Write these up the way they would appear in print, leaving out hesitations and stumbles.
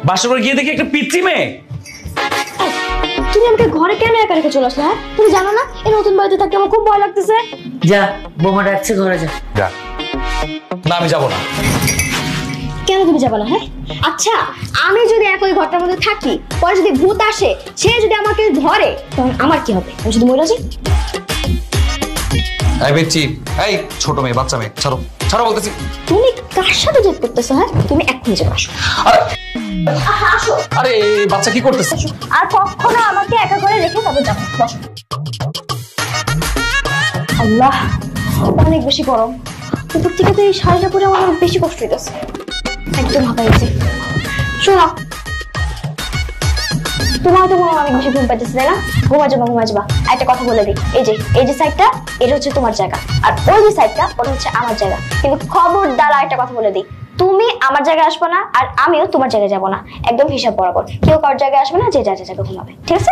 বাসা করে গিয়ে দেখি একটা পিচ্চি মেয়ে। তুমি আমাকে ঘরে কেন একা রেখে চলে আসলে? হ্যাঁ, তুমি জানো না এই নতুন বাড়িতে থাকতে আমার খুব ভয় লাগতেছে। যা, বোমা ডাকছে, ঘরে যা। যা। না আমি যাবো না। কেন তুমি যাবে না? হ্যাঁ, আচ্ছা আমি যদি একই ঘরটার মধ্যে থাকি, পরে যদি ভূত আসে, সে যদি আমাকে ধরে, তখন আমার কি হবে? আমি শুধু মরে যাই। এই পিচ্চি, এই ছোট মেয়ে, বাচ্চা মেয়ে, ছাড়ো ছাড়ো বলতেছি। তুমি কার সাথে জেদ করতেছো? হ্যাঁ, তুমি এক্ষুনি চলে আসো। আসো। আরে বাচ্চা কি করতেছে? আর কখনো আমাকে একা করে রেখে তবে যাবো। বসো। আল্লাহ, অনেক বেশি গরম। উপর থেকে তো এই শাড়িটা পরে আমার অনেক বেশি কষ্ট হইতেছে। একদম হাঁপাইছি। শোনো, তোমার তো মনে অনেক বেশি ঘুম পাইতেছে, তাই না? ঘুমা যাবা। একটা কথা বলে দিই, এই যে সাইডটা, এটা হচ্ছে তোমার জায়গা, আর ওই যে সাইডটা, ওটা হচ্ছে আমার জায়গা। কিন্তু খবরদার একটা কথা বলে দিই, তুমি আমার জায়গায় আসবে না, আর আমিও তোমার জায়গায় যাবো না। একদম হিসাব বরাবর, কেউ কারোর জায়গায় আসবে না, যে যার জায়গায় ঘুমাবে, ঠিক আছে?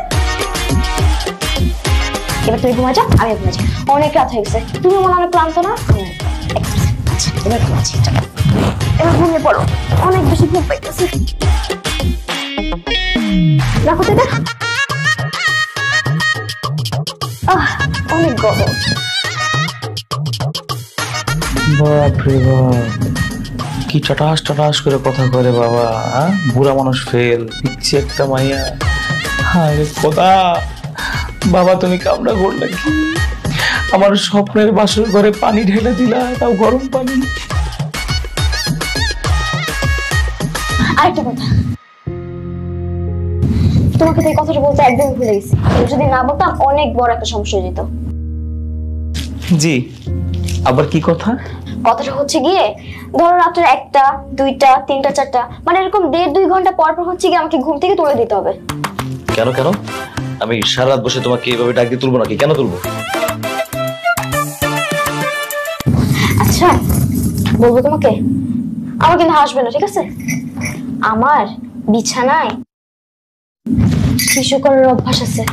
এবার তুমি ঘুমা যাও, আমি ঘুমা যাই। অনেক রাত হয়ে গেছে, তুমি মনে অনেক ক্লান্ত না? আচ্ছা, এবার ঘুমাচ্ছি। এবার ঘুমিয়ে পড়ো, অনেক বেশি ঘুম পাইতেছে। রাখো তো, অনেক গরম। বাপরে বাপ, কি টাটাস করে কথা করে বাবা। বুড়া মানুষ ফেল, পিচ্ছি একটা মাইয়া। আরে খোদা, বাবা তুমি কামড়া ঘোর নাকি? আমার স্বপ্নের বাসর ঘরে পানি ঢেলে দিলা, তাও গরম পানি। আরেকটা কথা, তোমাকে তো এই কথাটা বলতে একদম ভুলে গেছি। যদি না বলতাম অনেক বড় একটা সমস্যা হয়ে যেত। জি, আবার কি কথা? কথাটা হচ্ছে গিয়ে, ধরো রাত্রে 1টা, 2টা, 3টা, 4টা, মানে এরকম 1.5-2 ঘন্টা পর পর হচ্ছে গিয়ে আমাকে ঘুম থেকে তুলে দিতে হবে। কেন? আমি সারা রাত বসে তোমাকে এইভাবে ডাক দিয়ে তুলবো নাকি? কেন তুলবো? আচ্ছা বলবো তোমাকে, আমার কিন্তু হাসবে না, ঠিক আছে? আমার বিছানায় শিশু করার অভ্যাস আছে।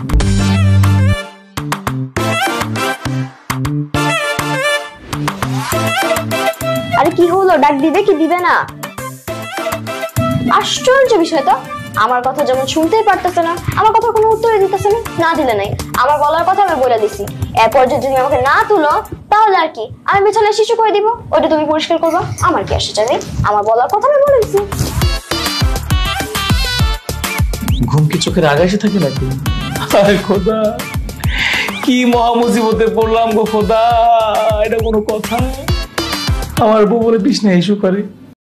আরে কি হলো, ডাক দিবে কি দিবে না? আশ্চর্য বিষয় তো, আমার কথা যেমন শুনতেই পারতেছে না, আমার কথা কোনো উত্তরই দিতেছে না দিলে নাই। আমার বলার কথা আমি বলে দিছি, এরপর যদি তুমি আমাকে না তুলো, তাহলে আর কি, আমি বিছানায় শিশু করে দিব, ওইটা তুমি পরিষ্কার করবা, আমার কি আসে জানি? আমার বলার কথা আমি বলে দিছি। ঘুম কি চোখের আগে এসে থাকে নাকি? আরে খোদা, কি মহা মুসিবতে পড়লাম গো খোদা, এটা কোনো কথা? আমার বউ বলে বিছনায় ইস্যু করে।